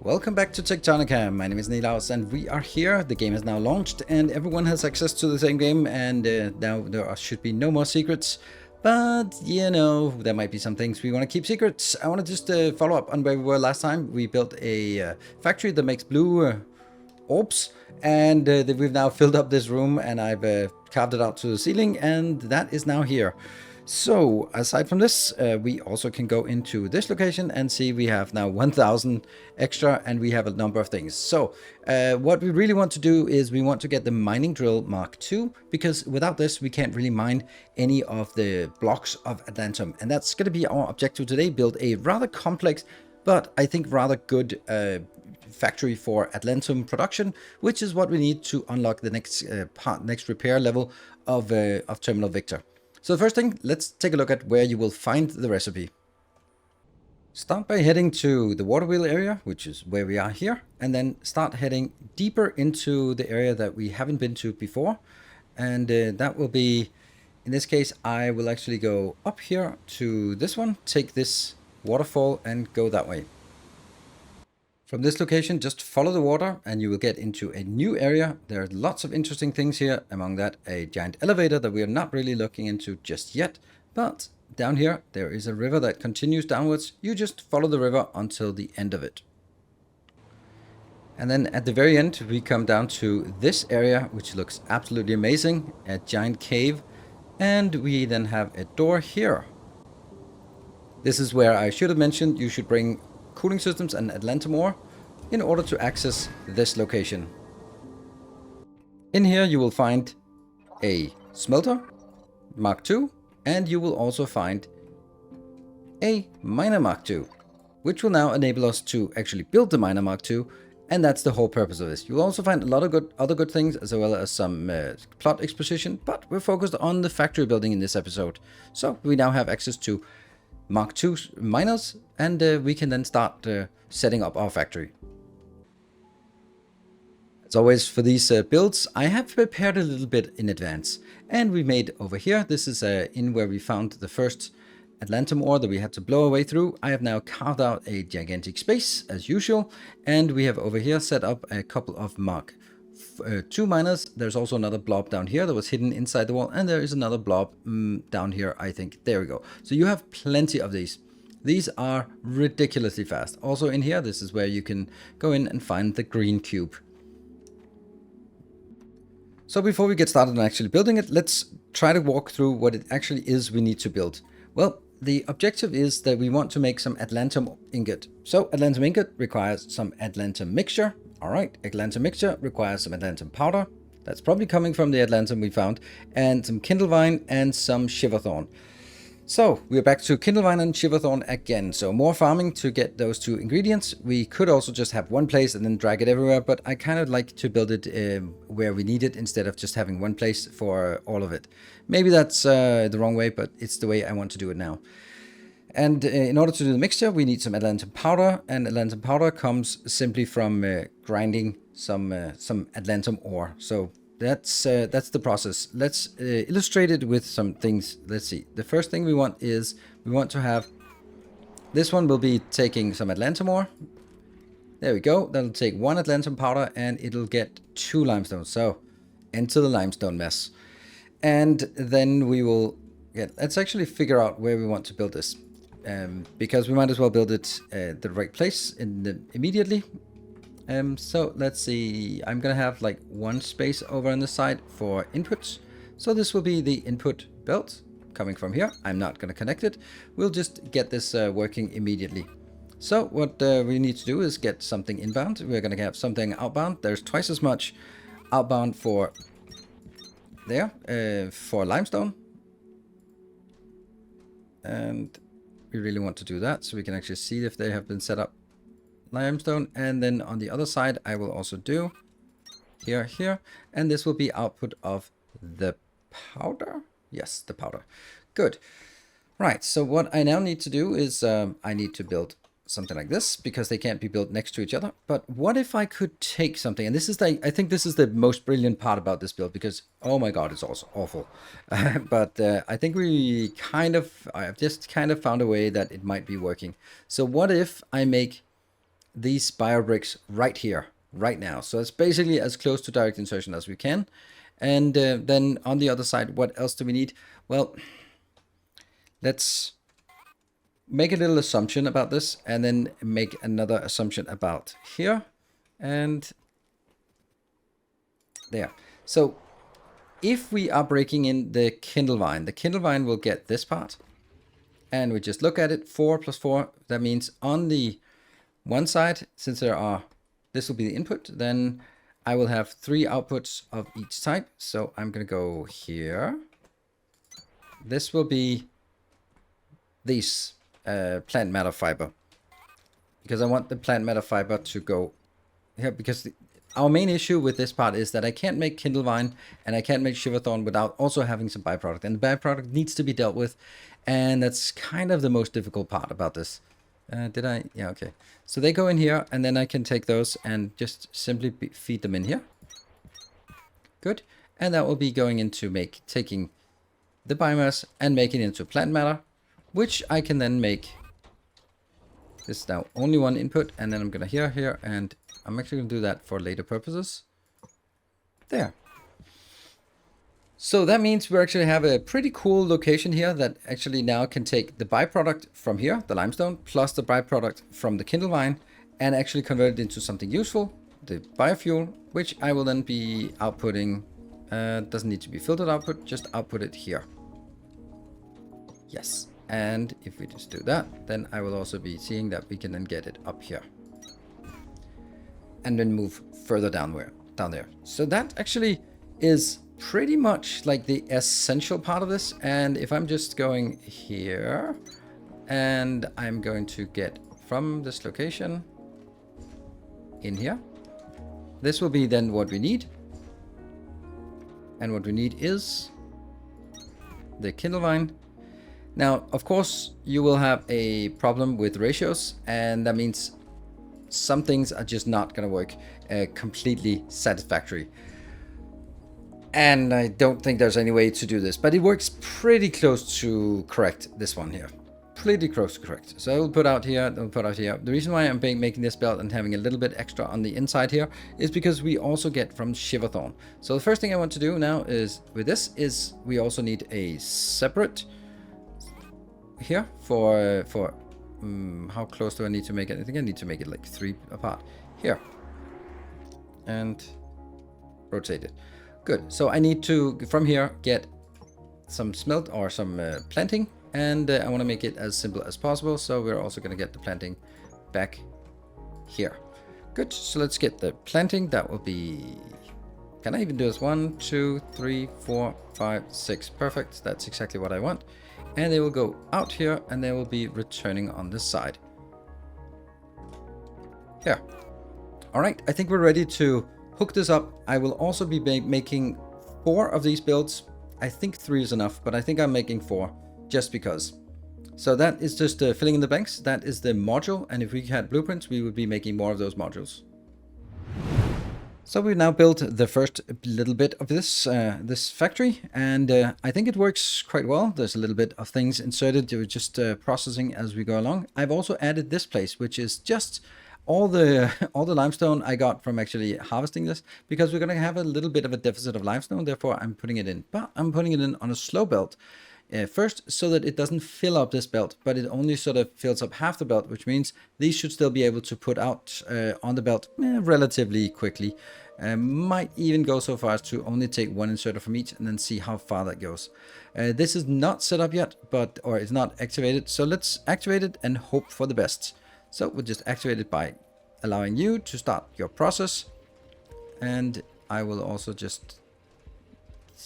Welcome back to Techtonica. My name is Nilaus and we are here. The game has now launched and everyone has access to the same game, and now should be no more secrets. But, you know, there might be some things we want to keep secrets. I want to just follow up on where we were last time. We built a factory that makes blue orbs, and we've now filled up this room, and I've carved it out to the ceiling, and that is now here. So, aside from this, we also can go into this location and see we have now 1000 extra, and we have a number of things. So, what we really want to do is we want to get the mining drill Mark II, because without this, we can't really mine any of the blocks of ATLANTUM. And that's going to be our objective today, build a rather complex, but I think rather good factory for ATLANTUM production, which is what we need to unlock the next repair level of Terminal Victor. So the first thing, let's take a look at where you will find the recipe. Start by heading to the water wheel area, which is where we are here, and then start heading deeper into the area that we haven't been to before. And that will be, in this case, I will actually go up here to this one, take this waterfall and go that way. From this location, just follow the water and you will get into a new area. There are lots of interesting things here. Among that, a giant elevator that we are not really looking into just yet. But down here, there is a river that continues downwards. You just follow the river until the end of it. And then at the very end, we come down to this area, which looks absolutely amazing. A giant cave. And we then have a door here. This is where I should have mentioned you should bring cooling systems and ATLANTUM ore in order to access this location. In here you will find a smelter Mark II, and you will also find a miner Mark II, which will now enable us to actually build the miner Mark II, and that's the whole purpose of this. You'll also find a lot of other good things, as well as some plot exposition, but we're focused on the factory building in this episode. So we now have access to Mark II miners, and we can then start setting up our factory. As always for these builds, I have prepared a little bit in advance, and we made over here, this is in where we found the first ATLANTUM ore that we had to blow our way through. I have now carved out a gigantic space as usual, and we have over here set up a couple of Mark II miners. There's also another blob down here that was hidden inside the wall, and there is another blob down here, I think. There we go. So you have plenty of these. These are ridiculously fast. Also in here, this is where you can go in and find the green cube. So before we get started on actually building it, let's try to walk through what it actually is we need to build. Well, the objective is that we want to make some ATLANTUM ingot. So ATLANTUM ingot requires some ATLANTUM mixture. All right, ATLANTUM mixture requires some ATLANTUM powder. That's probably coming from the ATLANTUM we found, and some kindlevine and some shiverthorn. So we're back to kindlevine and shiverthorn again. So more farming to get those two ingredients. We could also just have one place and then drag it everywhere, but I kind of like to build it where we need it instead of just having one place for all of it. Maybe that's the wrong way, but it's the way I want to do it now. And in order to do the mixture, we need some ATLANTUM powder, and ATLANTUM powder comes simply from grinding some ATLANTUM ore. So that's the process. Let's illustrate it with some things. Let's see. The first thing we want is we want to have this one will be taking some ATLANTUM ore. There we go. That'll take one ATLANTUM powder, and it'll get 2 limestone. So into the limestone mess, and then we will get. Let's actually figure out where we want to build this. Because we might as well build it the right place immediately. So let's see, I'm gonna have like one space over on the side for inputs. So this will be the input belt coming from here. I'm not gonna connect it. We'll just get this working immediately. So what we need to do is get something inbound. We're gonna have something outbound. There's twice as much outbound for there for limestone. And we really want to do that so we can actually see if they have been set up limestone. And then on the other side, I will also do here, and this will be output of the powder. Yes, the powder. Good. Right. So what I now need to do is I need to build something like this, because they can't be built next to each other. But what if I could take something, and this is I think this is the most brilliant part about this build, because oh my god, it's also awful. But I think I've just kind of found a way that it might be working. So what if I make these bio bricks right here, right now. So it's basically as close to direct insertion as we can. And then on the other side, what else do we need? Well, let's make a little assumption about this and then make another assumption about here and there. So if we are breaking in the kindle vine will get this part. And we just look at it, 4 plus 4. That means on the one side, since this will be the input, then I will have 3 outputs of each type. So I'm going to go here. This will be these plant matter fiber. Because I want the plant matter fiber to go here. Because our main issue with this part is that I can't make Kindlevine and I can't make Shiverthorn without also having some byproduct. And the byproduct needs to be dealt with. And that's kind of the most difficult part about this. Yeah, okay. So they go in here, and then I can take those and just simply feed them in here. Good. And that will be going into taking the biomass and making it into plant matter, which I can then make. This is now only one input, and then I'm going to here, and I'm actually going to do that for later purposes. There. So that means we actually have a pretty cool location here that actually now can take the byproduct from here, the limestone, plus the byproduct from the Kindlevine, and actually convert it into something useful, the biofuel, which I will then be outputting. Doesn't need to be filtered output, just output it here. Yes. And if we just do that, then I will also be seeing that we can then get it up here. And then move further down there. So that actually is pretty much like the essential part of this. And if I'm just going here and I'm going to get from this location in here, this will be then what we need. And what we need is the Kindlevine. Now, of course, you will have a problem with ratios, and that means some things are just not going to work completely satisfactory. And I don't think there's any way to do this, but it works pretty close to correct, this one here. Pretty close to correct. So I will put out here, I'll put out here. The reason why I'm making this belt and having a little bit extra on the inside here is because we also get from Shiverthorn. So the first thing I want to do now is, with this, is we also need a separate here for how close do I need to make it? I think I need to make it like 3 apart here and rotate it. Good. So I need to from here get some smelt or some planting, and I want to make it as simple as possible. So we're also going to get the planting back here. Good. So let's get the planting. That will be, can I even do this? 1, 2, 3, 4, 5, 6. Perfect. That's exactly what I want. And they will go out here, and they will be returning on this side. Here. All right, I think we're ready to hook this up. I will also be making 4 of these builds. I think 3 is enough, but I think I'm making 4 just because. So that is just filling in the blanks. That is the module, and if we had blueprints, we would be making more of those modules. So we've now built the first little bit of this this factory, and I think it works quite well. There's a little bit of things inserted. We're just processing as we go along. I've also added this place, which is just all the limestone I got from actually harvesting this, because we're going to have a little bit of a deficit of limestone. Therefore, I'm putting it in, but I'm putting it in on a slow belt first, so that it doesn't fill up this belt, but it only sort of fills up half the belt, which means these should still be able to put out on the belt relatively quickly. Might even go so far as to only take 1 inserter from each and then see how far that goes. This is not set up yet, or it's not activated. So let's activate it and hope for the best. So we'll just activate it by allowing you to start your process. And I will also just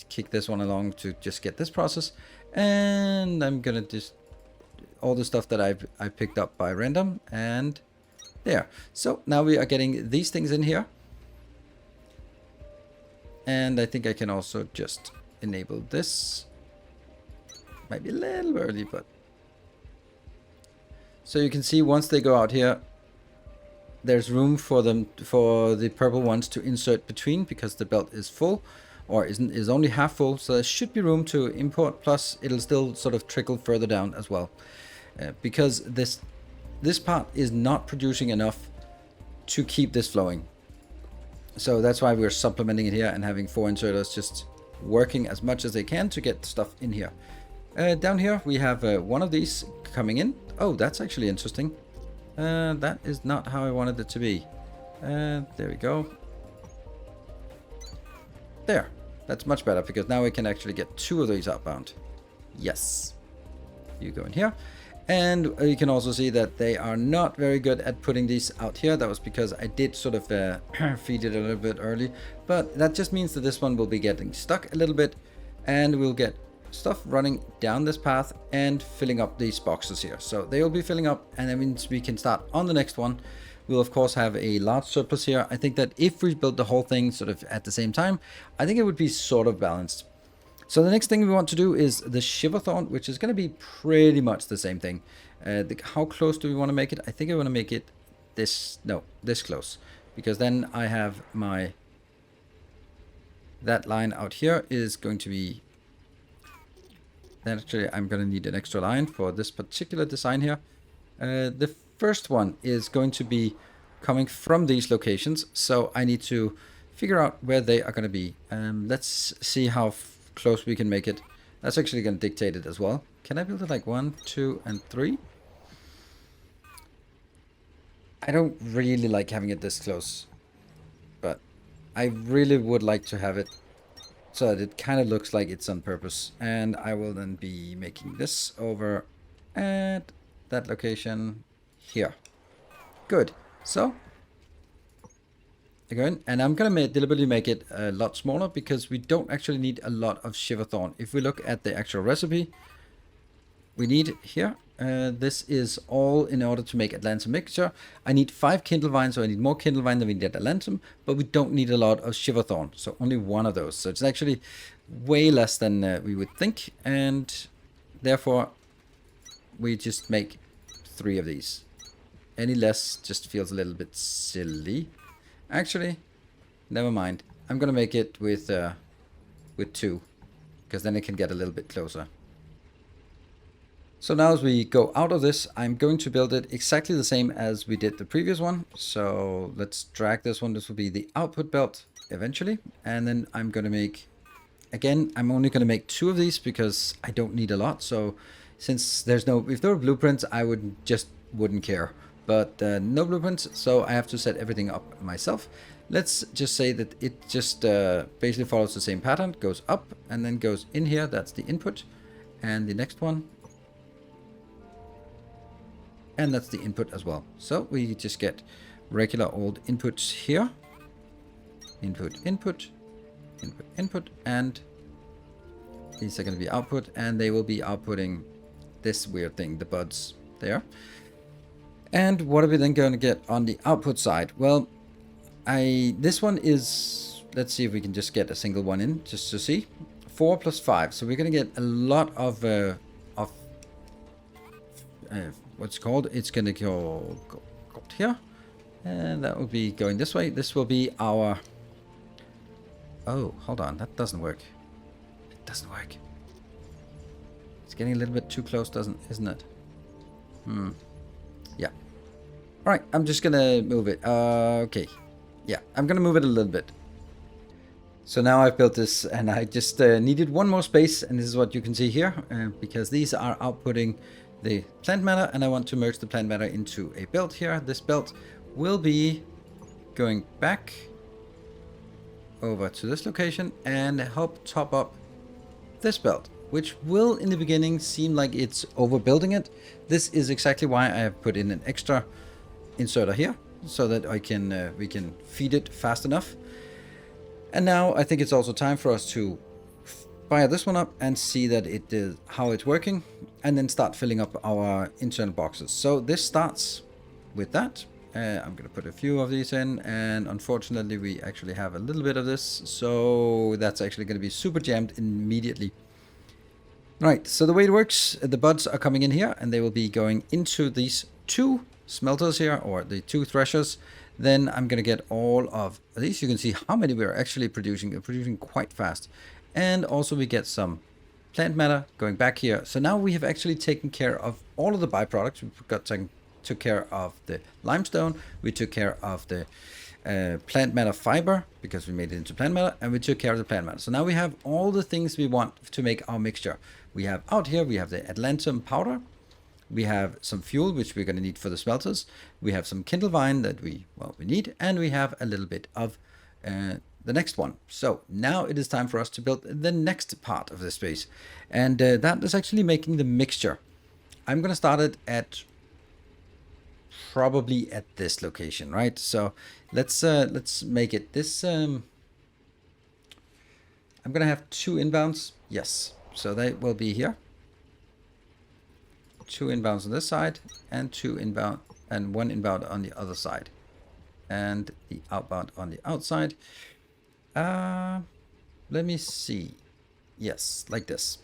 kick this one along to just get this process. And I'm gonna just all the stuff that I picked up by random, and there. So now we are getting these things in here. And I think I can also just enable this. Might be a little early, but so you can see once they go out here, there's room for them, for the purple ones to insert between, because the belt is full, or is only half full. So there should be room to import. Plus, it'll still sort of trickle further down as well, because this part is not producing enough to keep this flowing. So that's why we're supplementing it here and having 4 inserters just working as much as they can to get stuff in here. Down here we have one of these coming in. Oh, that's actually interesting. That is not how I wanted it to be. There we go. There. That's much better because now we can actually get 2 of these outbound. Yes. You go in here. And you can also see that they are not very good at putting these out here. That was because I did sort of feed it a little bit early. But that just means that this one will be getting stuck a little bit. And we'll get stuff running down this path and filling up these boxes here. So they will be filling up, and that means we can start on the next one. We'll of course have a large surplus here. I think that if we build the whole thing sort of at the same time, I think it would be sort of balanced. So the next thing we want to do is the Shiverthorn, which is going to be pretty much the same thing. How close do we want to make it? I think I want to make it this close, because then I have my, that line out here is going to be, actually I'm going to need an extra line for this particular design here. The first one is going to be coming from these locations, so I need to figure out where they are going to be. Let's see how close we can make it. That's actually going to dictate it as well. Can I build it like 1, 2, and 3? I don't really like having it this close, but I really would like to have it so that it kind of looks like it's on purpose. And I will then be making this over at that location here. Good. So again, and I'm gonna deliberately make it a lot smaller because we don't actually need a lot of Shiverthorn. If we look at the actual recipe, we need here, this is all in order to make ATLANTUM mixture. I need 5 kindle vines, so I need more kindle vine than we need ATLANTUM, but we don't need a lot of Shiverthorn, so only 1 of those. So it's actually way less than we would think, and therefore we just make 3 of these. Any less just feels a little bit silly. Actually, never mind. I'm gonna make it with 2, because then it can get a little bit closer. So now as we go out of this, I'm going to build it exactly the same as we did the previous one. So let's drag this one. This will be the output belt eventually. And then I'm gonna make, again, I'm only gonna make 2 of these because I don't need a lot. So since there's no, if there were blueprints, I wouldn't care. But no blueprints, so I have to set everything up myself. Let's just say that it just basically follows the same pattern, goes up and then goes in here. That's the input. And the next one. And that's the input as well. So we just get regular old inputs here. Input, input, input, input, and these are going to be output, and they will be outputting this weird thing, the buds there. And what are we then going to get on the output side? Well, this one is, let's see if we can just get a single one in just to see. 4 plus 5, so we're going to get a lot of what's it called? It's going to go here, and that will be going this way. This will be our, oh, hold on, that doesn't work. It doesn't work. It's getting a little bit too close, isn't it? Yeah. All right, I'm just gonna move it. Okay. Yeah, I'm gonna move it a little bit. So now I've built this, and I just needed 1 more space, and this is what you can see here, because these are outputting the plant matter, and I want to merge the plant matter into a belt here. This belt will be going back over to this location and help top up this belt, which will in the beginning seem like it's overbuilding it. This is exactly why I have put in an extra inserter here, so that I can we can feed it fast enough. And now I think it's also time for us to fire this one up and see that it is how it's working, and then start filling up our internal boxes. So this starts with that. I'm going to put a few of these in, and unfortunately we actually have a little bit of this, so that's actually going to be super jammed immediately. Right, so the way it works, the buds are coming in here, and they will be going into these 2 smelters here, or the 2 threshers. Then I'm going to get all of these. You can see how many we're actually producing. We're producing quite fast. And also we get some plant matter going back here. So now we have actually taken care of all of the byproducts. We've got some took care of the limestone, we took care of the plant matter fiber, because we made it into plant matter, and we took care of the plant matter. So now we have all the things we want to make our mixture. We have out here, we have the ATLANTUM powder, we have some fuel, which we're going to need for the smelters, we have some kindlevine that we need, and we have a little bit of the next one. So now it is time for us to build the next part of the space, and that is actually making the mixture. I'm going to start it at probably at this location, right? So let's make it this. I'm going to have 2 inbounds. Yes, so they will be here. 2 inbounds on this side, and 2 inbound, and 1 inbound on the other side, and the outbound on the outside. Let me see. Yes, like this.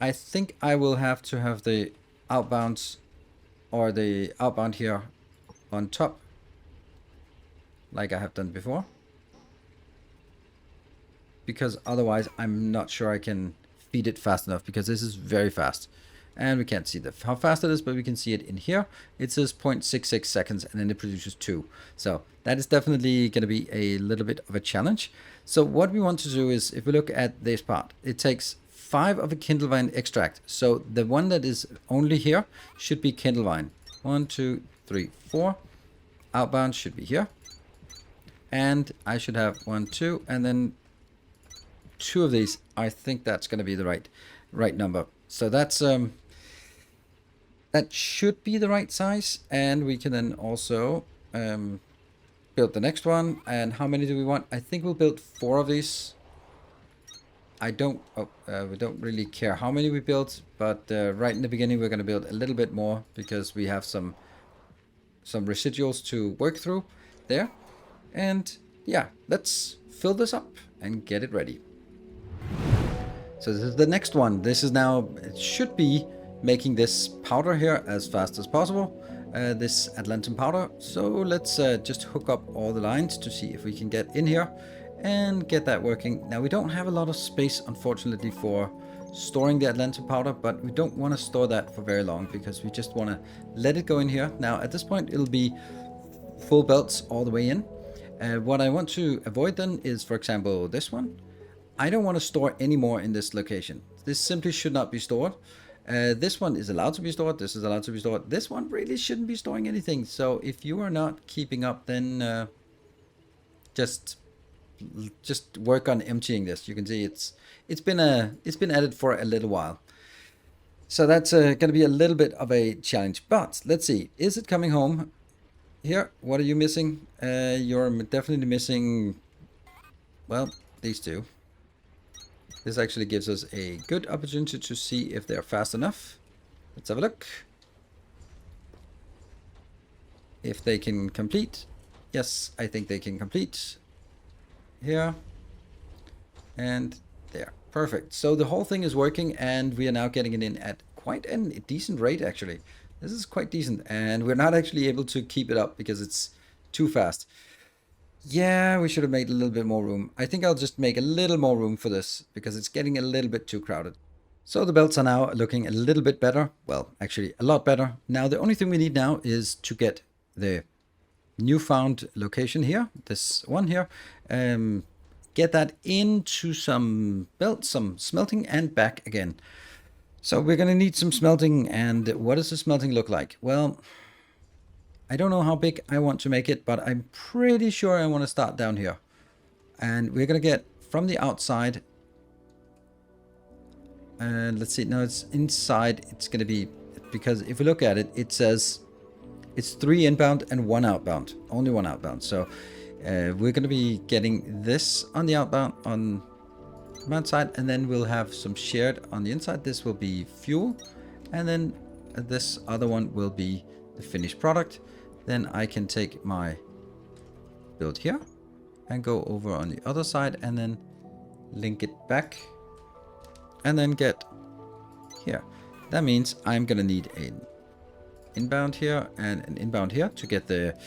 I think I will have to have the outbounds, or the outbound here on top, like I have done before, because otherwise I'm not sure I can feed it fast enough, because this is very fast. And we can't see how fast it is, but we can see it in here. It says 0.66 seconds, and then it produces 2. So that is definitely going to be a little bit of a challenge. So what we want to do is, if we look at this part, it takes 5 of a kindlevine extract. So the one that is only here should be kindlevine. 1, 2, 3, 4. Outbound should be here. And I should have 1, 2, and then 2 of these. I think that's going to be the right number. So that's that should be the right size, and we can then also build the next one. And how many do we want? I think we'll build 4 of these. We don't really care how many we build, but right in the beginning we're going to build a little bit more, because we have some residuals to work through there. And yeah, let's fill this up and get it ready. So this is the next one. This is now, it should be making this powder here as fast as possible, this ATLANTUM powder. So let's just hook up all the lines to see if we can get in here and get that working. Now we don't have a lot of space, unfortunately, for storing the ATLANTUM powder, but we don't want to store that for very long, because we just want to let it go in here. Now at this point it'll be full belts all the way in. What I want to avoid then is, for example, this one. I don't want to store any more in this location. This simply should not be stored. This one is allowed to be stored. This is allowed to be stored. This one really shouldn't be storing anything. So if you are not keeping up, then just work on emptying this. You can see it's been added for a little while. So that's going to be a little bit of a challenge. But let's see. Is it coming home? Here, what are you missing? You're definitely missing, well, these 2. This actually gives us a good opportunity to see if they're fast enough. Let's have a look. If they can complete. Yes, I think they can complete. Here. And there. Perfect. So the whole thing is working, and we are now getting it in at quite a decent rate, actually. This is quite decent, and we're not actually able to keep it up because it's too fast. Yeah, we should have made a little bit more room. I think I'll just make a little more room for this, because it's getting a little bit too crowded. So the belts are now looking a little bit better. Well, actually a lot better. Now the only thing we need now is to get the newfound location here, this one here, get that into some belts, some smelting, and back again. So we're going to need some smelting. And what does the smelting look like? Well, I don't know how big I want to make it, but I'm pretty sure I want to start down here. And we're going to get from the outside. Let's see. No, it's inside. It's going to be, because if we look at it, it says it's 3 inbound and 1 outbound. Only 1 outbound. So we're going to be getting this on the outbound on one side, and then we'll have some shared on the inside. This will be fuel, and then this other one will be the finished product. Then I can take my build here and go over on the other side and then link it back and then get here. That means I'm gonna need an inbound here and an inbound here to get the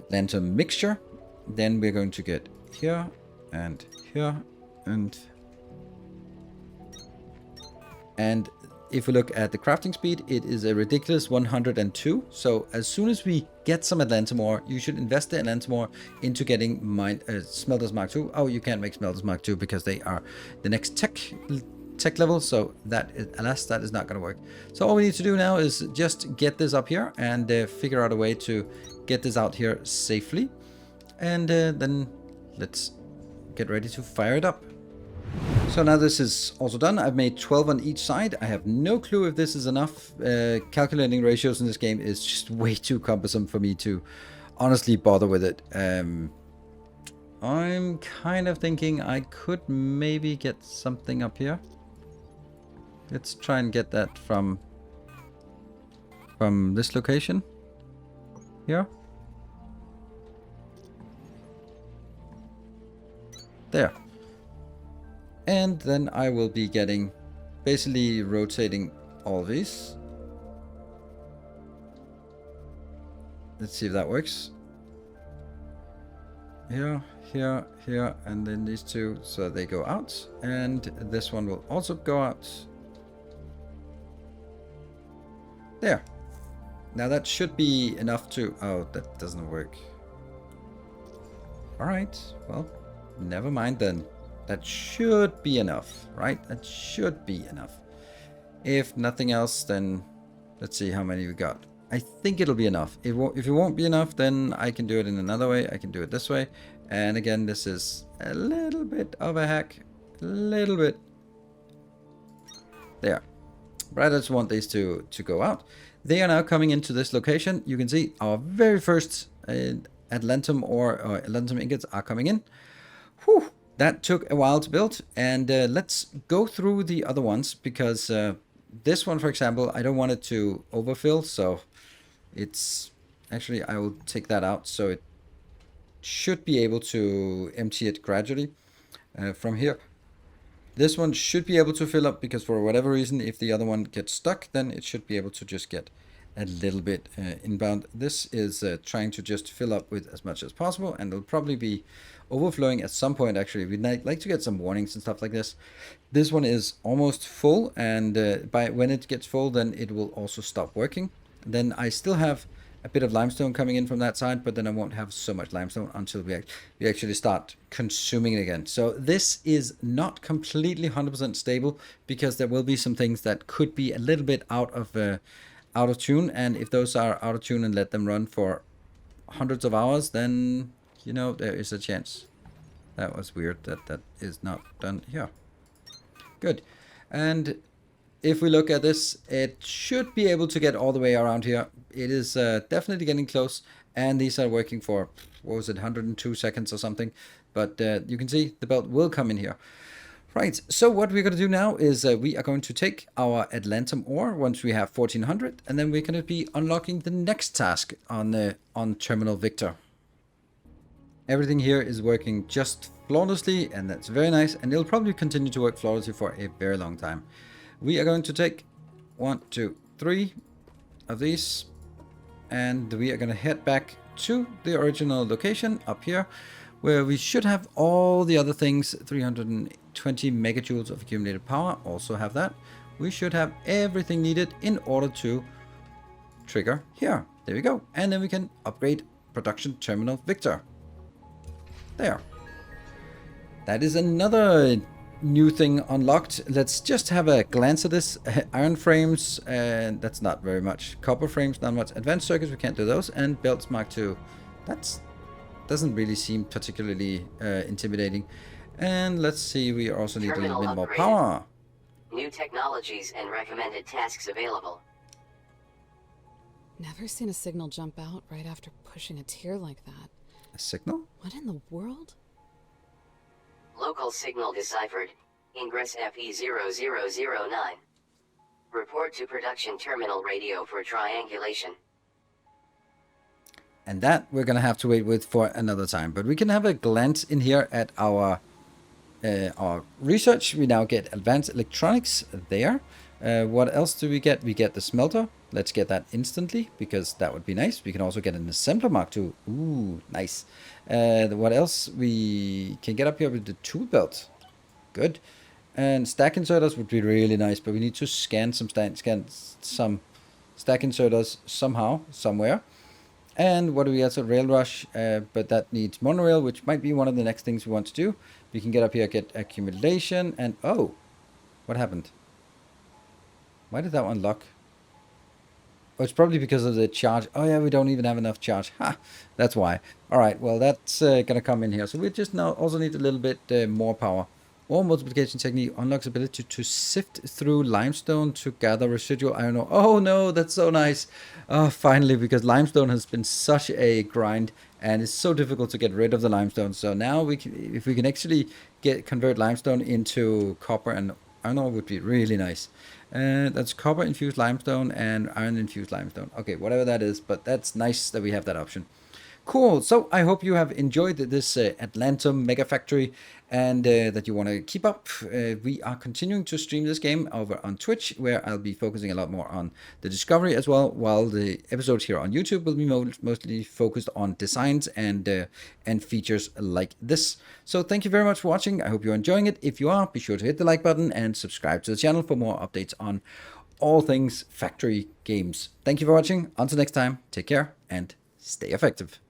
ATLANTUM mixture. Then we're going to get here and here and if we look at the crafting speed, it is a ridiculous 102. So as soon as we get some Atlantum ore, you should invest the Atlantum ore into getting Smelters Mark II. Oh, you can't make Smelters Mark II because they are the next tech level, so that is, alas, that is not going to work. So all we need to do now is just get this up here and figure out a way to get this out here safely, and then let's get ready to fire it up. So now this is also done. I've made 12 on each side. I have no clue if this is enough. Calculating ratios in this game is just way too cumbersome for me to honestly bother with it. I'm kind of thinking I could maybe get something up here. Let's try and get that from this location here. There. And then I will be getting, basically rotating all these. Let's see if that works. Here, here, here, and then these two, so they go out. And this one will also go out. There. Now that should be enough to... Oh, that doesn't work. Alright, well, never mind then. That should be enough, right? That should be enough. If nothing else, then let's see how many we got. I think it'll be enough. If it won't be enough, then I can do it in another way. I can do it this way. And again, this is a little bit of a hack. A little bit. There. But I just want these to go out. They are now coming into this location. You can see our very first Atlantum or Atlantum ingots are coming in. Whew. That took a while to build. And let's go through the other ones, because this one, for example, I don't want it to overfill. So it's actually, I will take that out. So it should be able to empty it gradually from here. This one should be able to fill up, because for whatever reason, if the other one gets stuck, then it should be able to just get a little bit inbound. This is trying to just fill up with as much as possible, and it'll probably be overflowing at some point. Actually, we'd like to get some warnings and stuff like this. This one is almost full, and by when it gets full, then it will also stop working. Then I still have a bit of limestone coming in from that side, but then I won't have so much limestone until we actually start consuming it again. So this is not completely 100% stable, because there will be some things that could be a little bit out of tune, and if those are out of tune and let them run for hundreds of hours, then you know there is a chance. That was weird that is not done here. Good. And if we look at this, it should be able to get all the way around here. It is definitely getting close, and these are working for, what was it, 102 seconds or something. But you can see the belt will come in here. Right, so what we're going to do now is we are going to take our Atlantum ore once we have 1400, and then we're going to be unlocking the next task on Terminal Victor. Everything here is working just flawlessly, and that's very nice, and it'll probably continue to work flawlessly for a very long time. We are going to take 1, 2, 3 of these, and we are going to head back to the original location up here, where we should have all the other things. 320 megajoules of accumulated power, also have that. We should have everything needed in order to trigger here. There we go. And then we can upgrade production terminal Victor. There. That is another new thing unlocked. Let's just have a glance at this. Iron frames, and that's not very much. Copper frames, not much. Advanced circuits, we can't do those. And belts Mark II. That's doesn't really seem particularly intimidating. And let's see, we also need a little bit more power. New technologies and recommended tasks available. Never seen a signal jump out right after pushing a tier like that. A signal? What in the world? Local signal deciphered. Ingress FE0009. Report to production terminal radio for triangulation. And that we're going to have to wait with for another time. But we can have a glance in here at our research. We now get advanced electronics there. What else do we get? We get the smelter. Let's get that instantly, because that would be nice. We can also get an assembler Mark II. Ooh, nice. What else? We can get up here with the tool belt. Good. And stack inserters would be really nice, but we need to scan some stack inserters somehow, somewhere. And what do we also rail rush? But that needs monorail, which might be one of the next things we want to do. We can get up here, get accumulation, and oh, what happened? Why did that one lock? Oh, it's probably because of the charge. Oh yeah, we don't even have enough charge. Ha, that's why. All right, well that's gonna come in here. So we just now also need a little bit more power. Ore multiplication technique unlocks ability to sift through limestone to gather residual iron ore. Oh no, that's so nice. Oh, finally, because limestone has been such a grind and it's so difficult to get rid of the limestone. So now we can, if we can actually convert limestone into copper and iron ore, would be really nice. That's copper infused limestone and iron infused limestone. Okay, whatever that is, but that's nice that we have that option. Cool. So I hope you have enjoyed this ATLANTUM mega factory and that you want to keep up. We are continuing to stream this game over on Twitch, where I'll be focusing a lot more on the discovery as well, while the episodes here on YouTube will be mostly focused on designs and features like this. So thank you very much for watching. I hope you're enjoying it. If you are, be sure to hit the like button and subscribe to the channel for more updates on all things factory games. Thank you for watching. Until next time, take care and stay effective.